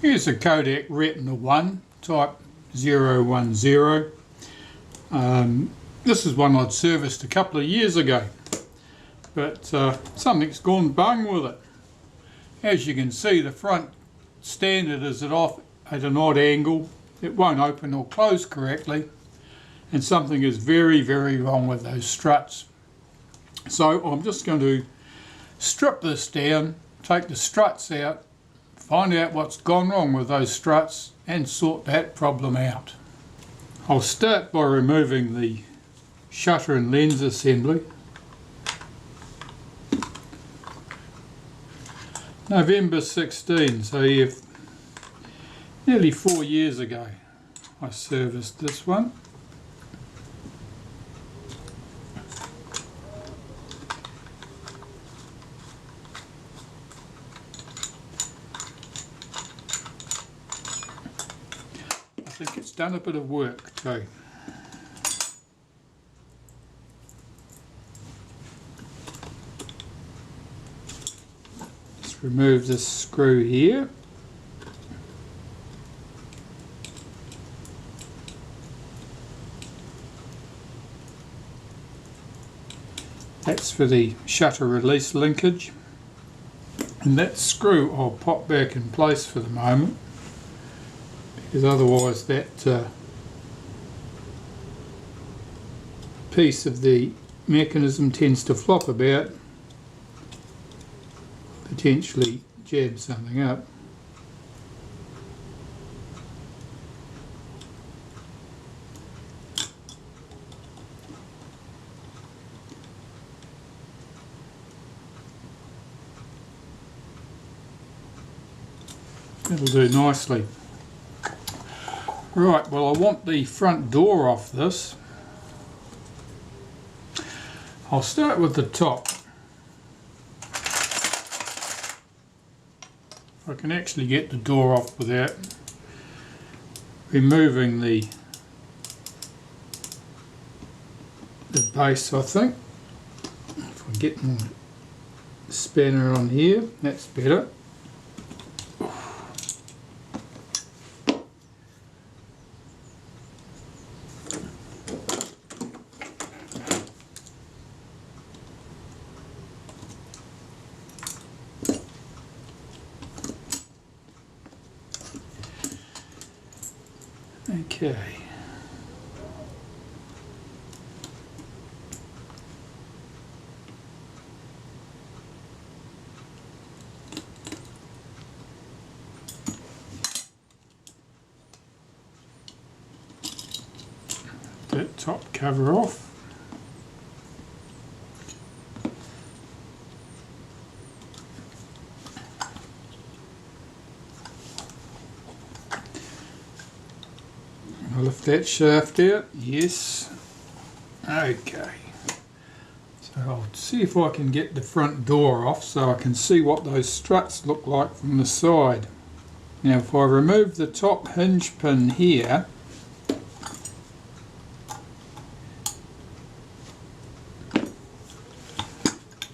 Here's a Kodak Retina I, type 010. This is one I'd serviced a couple of years ago, but something's gone bung with it. As you can see, the front standard is off at an odd angle. It won't open or close correctly, and something is very, very wrong with those struts. So I'm just going to strip this down, take the struts out, find out what's gone wrong with those struts and sort that problem out. I'll start by removing the shutter and lens assembly. November 16, so nearly 4 years ago I serviced this one. I think it's done a bit of work too. Let's remove this screw here. That's for the shutter release linkage, and that screw I'll pop back in place for the moment, because otherwise that piece of the mechanism tends to flop about, potentially jab something up. That'll do nicely. Right, well, I want the front door off this. I'll start with the top. I can actually get the door off without removing the base, I think. If I get my spanner on here, that's better. Okay. That top cover off. I'll lift that shaft out, yes. Okay. So I'll see if I can get the front door off so I can see what those struts look like from the side. Now if I remove the top hinge pin here,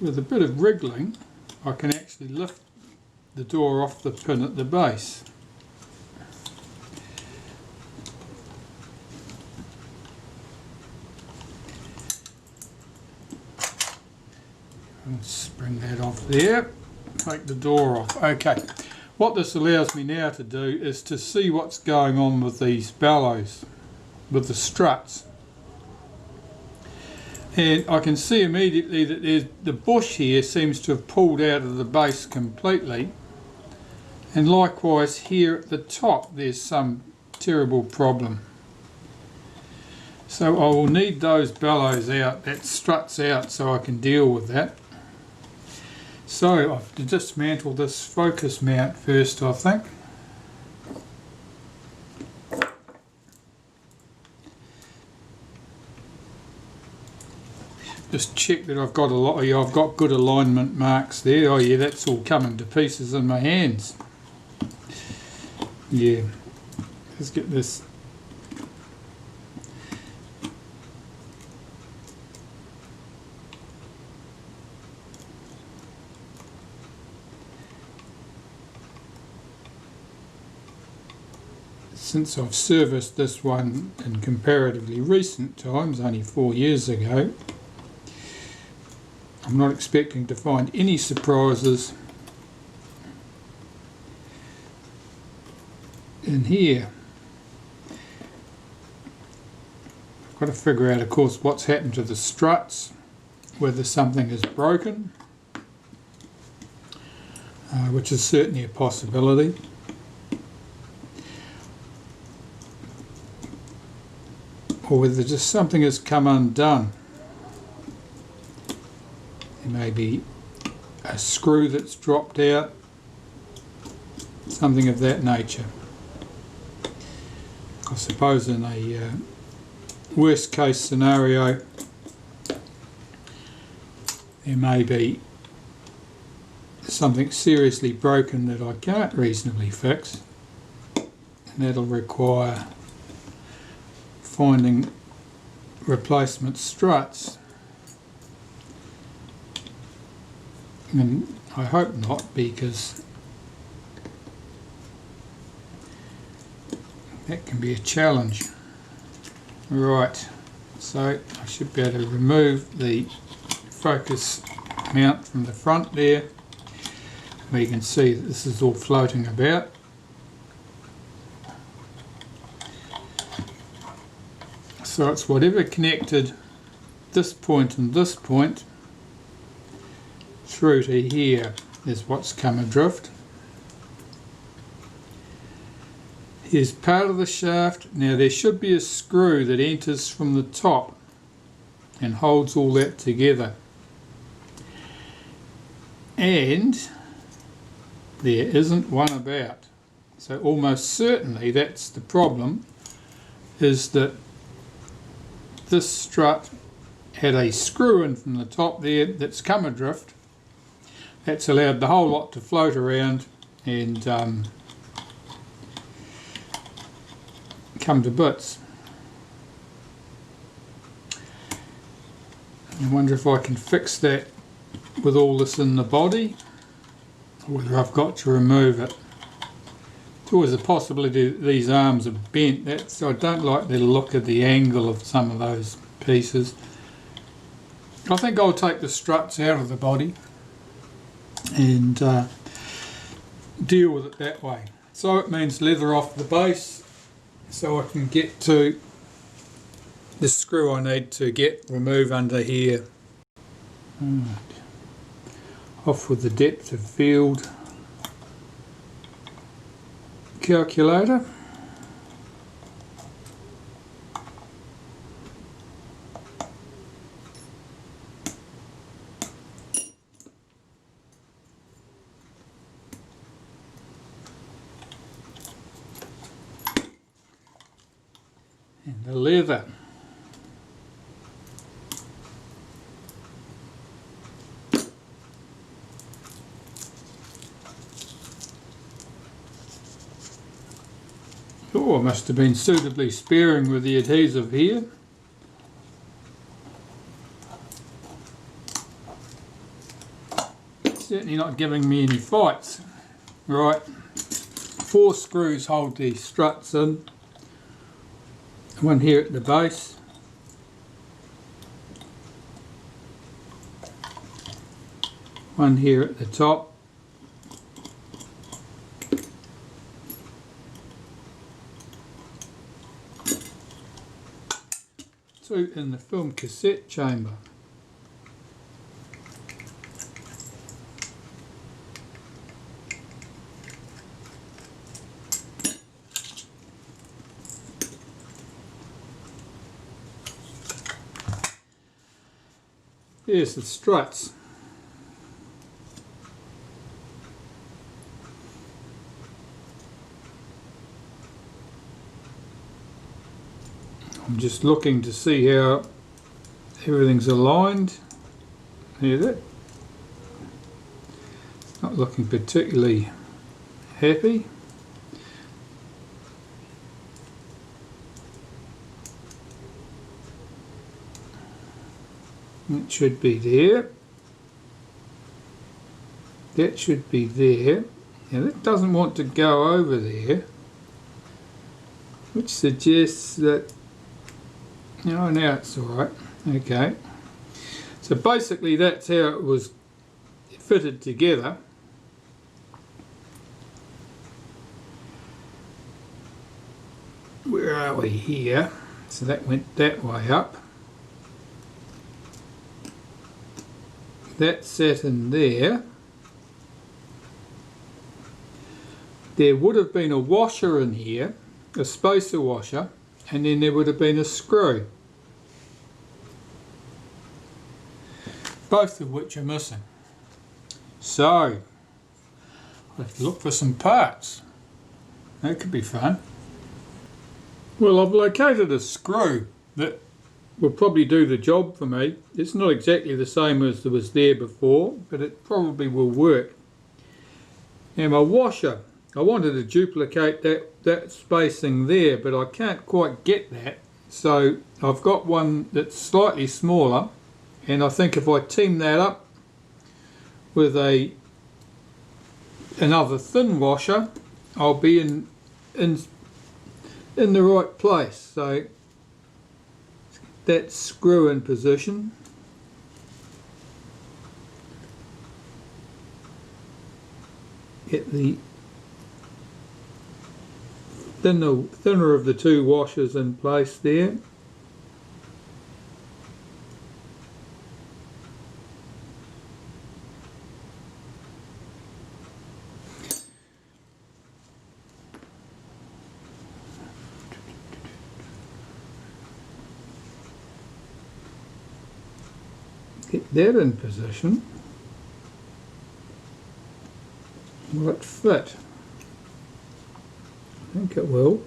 with a bit of wriggling, I can actually lift the door off the pin at the base. Let's bring that off there, take the door off. Okay, what this allows me now to do is to see what's going on with these bellows, with the struts. And I can see immediately that the bush here seems to have pulled out of the base completely. And likewise here at the top there's some terrible problem. So I will need those bellows out, that struts out, so I can deal with that. So I've to dismantle this focus mount first, I think. Just check that I've got I've got good alignment marks there. Oh yeah, that's all coming to pieces in my hands. Yeah, let's get this. since I've serviced this one in comparatively recent times, only 4 years ago, I'm not expecting to find any surprises in here. I've got to figure out, of course, what's happened to the struts, whether something is broken, which is certainly a possibility. Or whether just something has come undone. There may be a screw that's dropped out, something of that nature. I suppose in a worst case scenario, there may be something seriously broken that I can't reasonably fix, and that'll require finding replacement struts. And I hope not, because that can be a challenge. Right, so I should be able to remove the focus mount from the front there, where you can see that this is all floating about. So it's whatever connected this point and this point through to here is what's come adrift. Here's part of the shaft. Now there should be a screw that enters from the top and holds all that together. And there isn't one about. So almost certainly that's the problem, is that this strut had a screw in from the top there that's come adrift. That's allowed the whole lot to float around and come to bits. I wonder if I can fix that with all this in the body, or whether I've got to remove it. There's always a possibility that these arms are bent, so I don't like the look of the angle of some of those pieces. I think I'll take the struts out of the body and deal with it that way. So it means leather off the base, so I can get to the screw I need to remove under here. Right. Off with the depth of field calculator. And the leather. Oh, I must have been suitably sparing with the adhesive here. Certainly not giving me any fights. Right, 4 screws hold the struts in. One here at the base. One here at the top. 2 in the film cassette chamber. Here's the struts. I'm just looking to see how everything's aligned. Hear that? Not looking particularly happy. It should be there. That should be there. Now that doesn't want to go over there. which suggests that, oh, now it's alright. Okay, so basically that's how it was fitted together. Where are we here? So that went that way up. That sat in there. There would have been a washer in here, a spacer washer, and then there would have been a screw. Both of which are missing. So, I'll have to look for some parts. That could be fun. Well, I've located a screw that will probably do the job for me. It's not exactly the same as that was there before, but it probably will work. Now my washer, I wanted to duplicate that spacing there, but I can't quite get that. So I've got one that's slightly smaller, and I think if I team that up with another thin washer, I'll be in the right place. So that screw in position. Get the thinner of the two washers in place there. Get that in position. Will it fit? I think it will.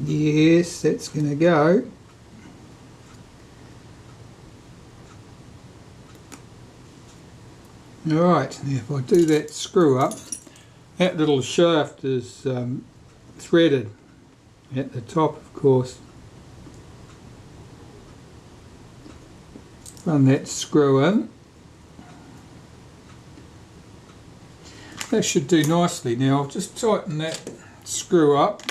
Yes, that's going to go. Alright, now if I do that screw up, that little shaft is threaded at the top, of course. Run that screw in. That should do nicely. Now I'll just tighten that screw up.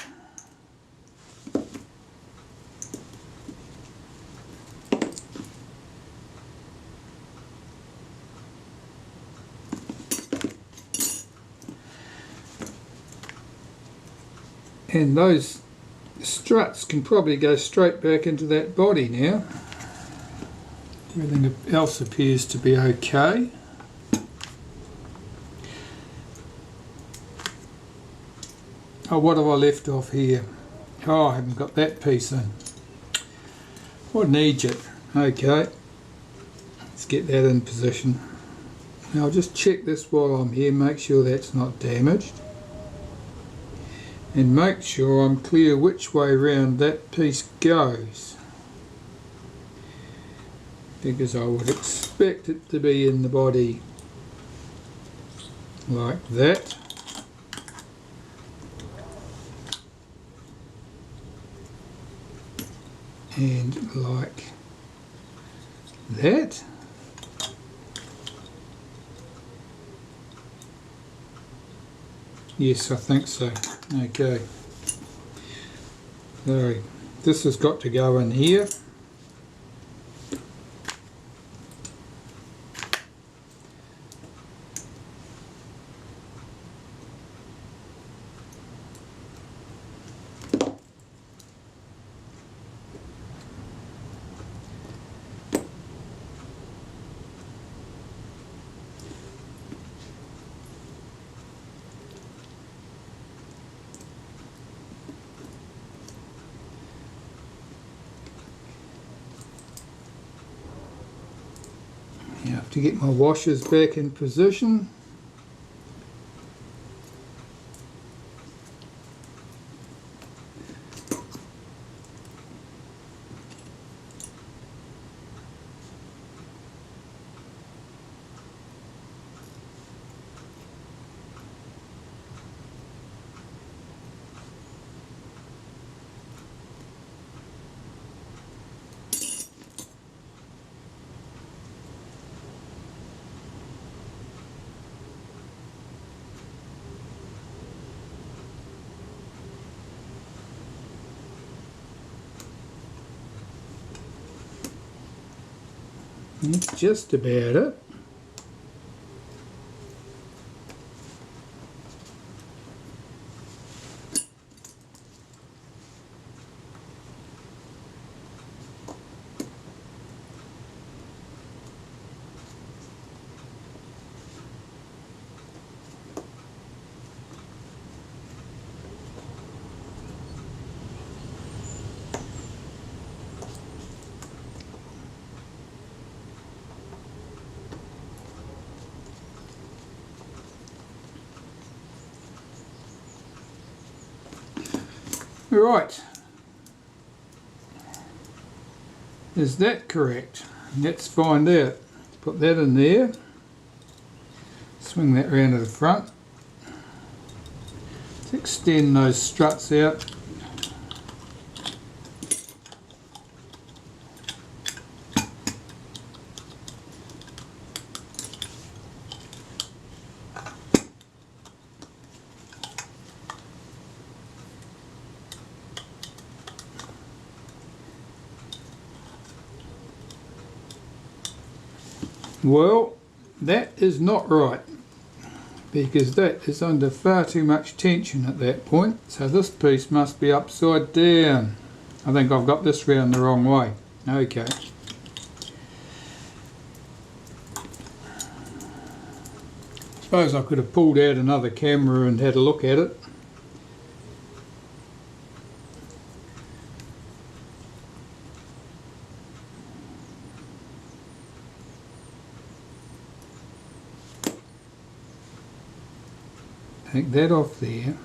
And those struts can probably go straight back into that body now. Everything else appears to be okay. Oh, what have I left off here? Oh, I haven't got that piece in. What needs it? Okay, let's get that in position. Now I'll just check this while I'm here, make sure that's not damaged. And make sure I'm clear which way round that piece goes, because I would expect it to be in the body like that. And like that. Yes, I think so. Okay. So this has got to go in here. to get my washers back in position. That's just about it. Right, is that correct? Let's find out. Put that in there, swing that round to the front, let's extend those struts out. Well, that is not right, because that is under far too much tension at that point, so this piece must be upside down. I think I've got this round the wrong way. Okay. Suppose I could have pulled out another camera and had a look at it. Take that off there.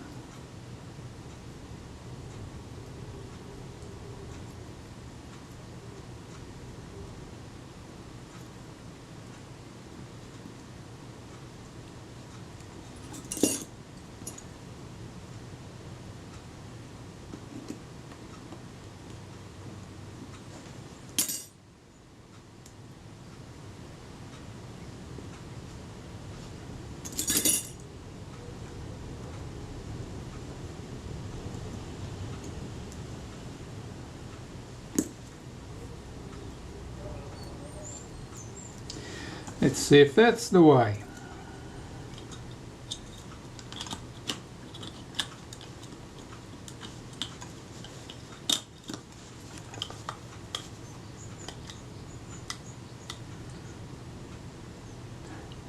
Let's see if that's the way.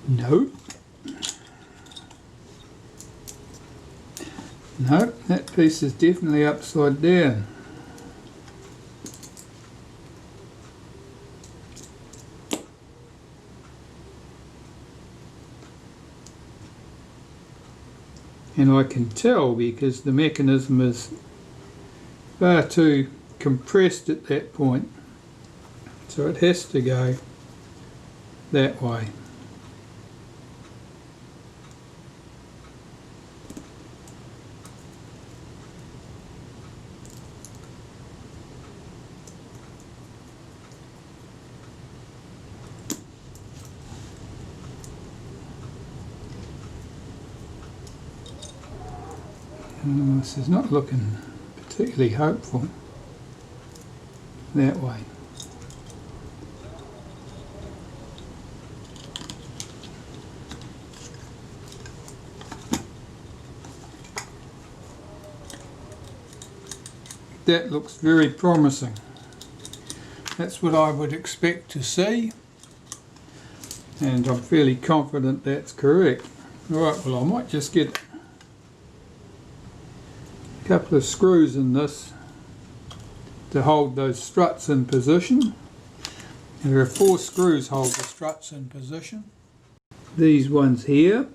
Nope. Nope, that piece is definitely upside down. And I can tell because the mechanism is far too compressed at that point, so it has to go that way. This is not looking particularly hopeful that way. That looks very promising. That's what I would expect to see, and I'm fairly confident that's correct. Right, well I might just get couple of screws in this to hold those struts in position, And there are 4 screws hold the struts in position. These ones here.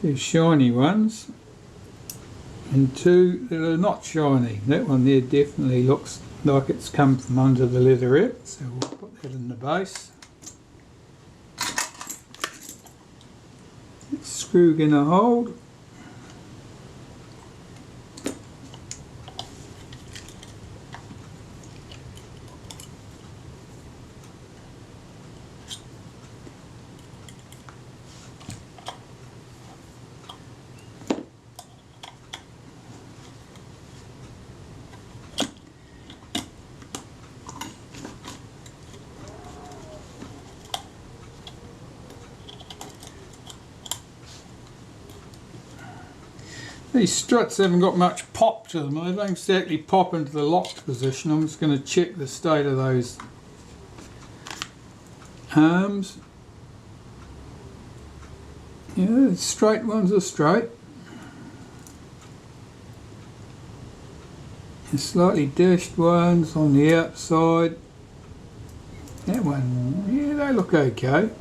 Two shiny ones and 2 that are not shiny. That one there definitely looks like it's come from under the leatherette, so we'll put that in the base. It's screw gonna hold. These struts haven't got much pop to them. They don't exactly pop into the locked position. I'm just going to check the state of those arms. Yeah, the straight ones are straight. The slightly dashed ones on the outside. That one, yeah, they look okay.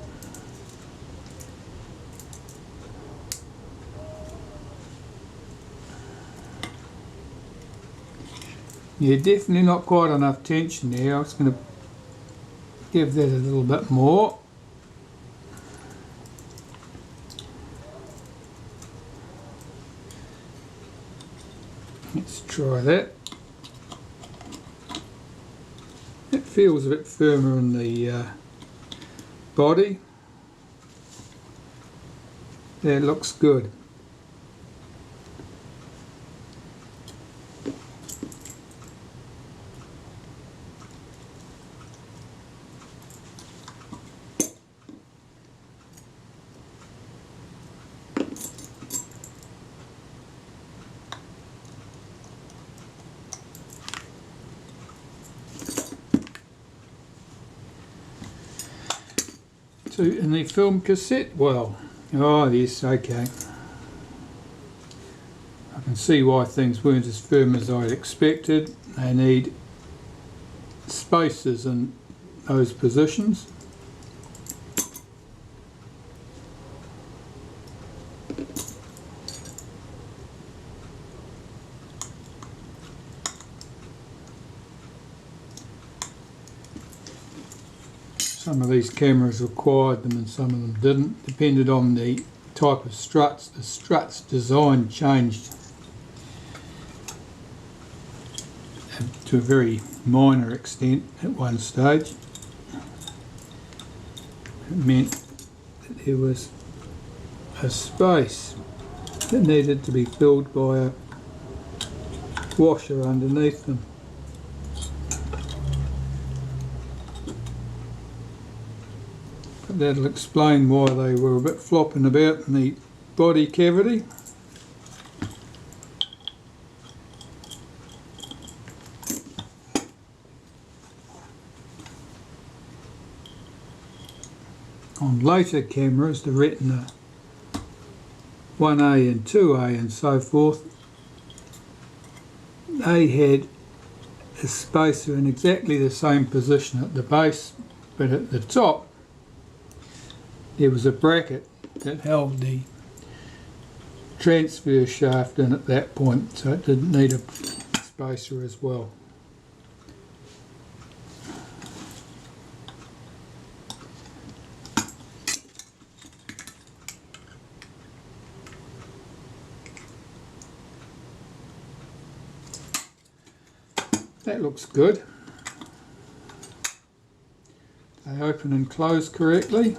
Yeah, definitely not quite enough tension there. I was going to give that a little bit more. Let's try that. It feels a bit firmer in the body. That looks good. In the film cassette well. Oh yes, okay. I can see why things weren't as firm as I'd expected. They need spacers in those positions. Some of these cameras required them and some of them didn't, depended on the type of struts. The struts design changed to a very minor extent at one stage. It meant that there was a space that needed to be filled by a washer underneath them. That'll explain why they were a bit flopping about in the body cavity. On later cameras, the Retina I and IIA and so forth, they had a spacer in exactly the same position at the base, but at the top there was a bracket that held the transfer shaft in at that point, so it didn't need a spacer as well. That looks good. They open and close correctly.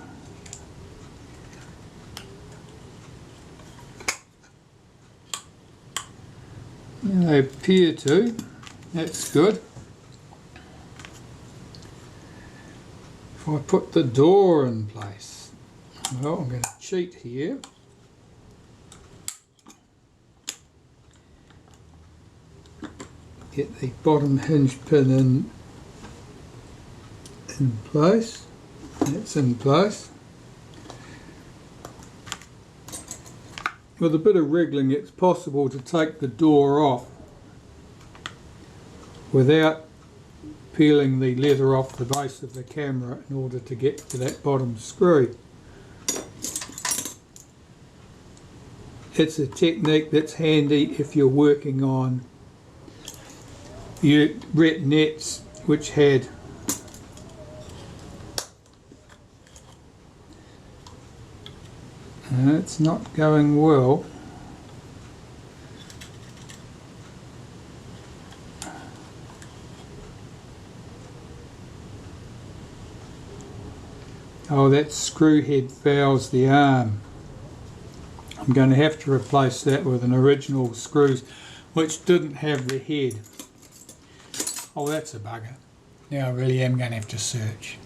They appear to. That's good. If I put the door in place, well, I'm going to cheat here. Get the bottom hinge pin in in place. That's in place. With a bit of wriggling, it's possible to take the door off without peeling the leather off the base of the camera in order to get to that bottom screw. It's a technique that's handy if you're working on your retinettes which had it's not going well. Oh, that screw head fouls the arm. I'm going to have to replace that with an original screws which didn't have the head. Oh, that's a bugger. Now I really am going to have to search.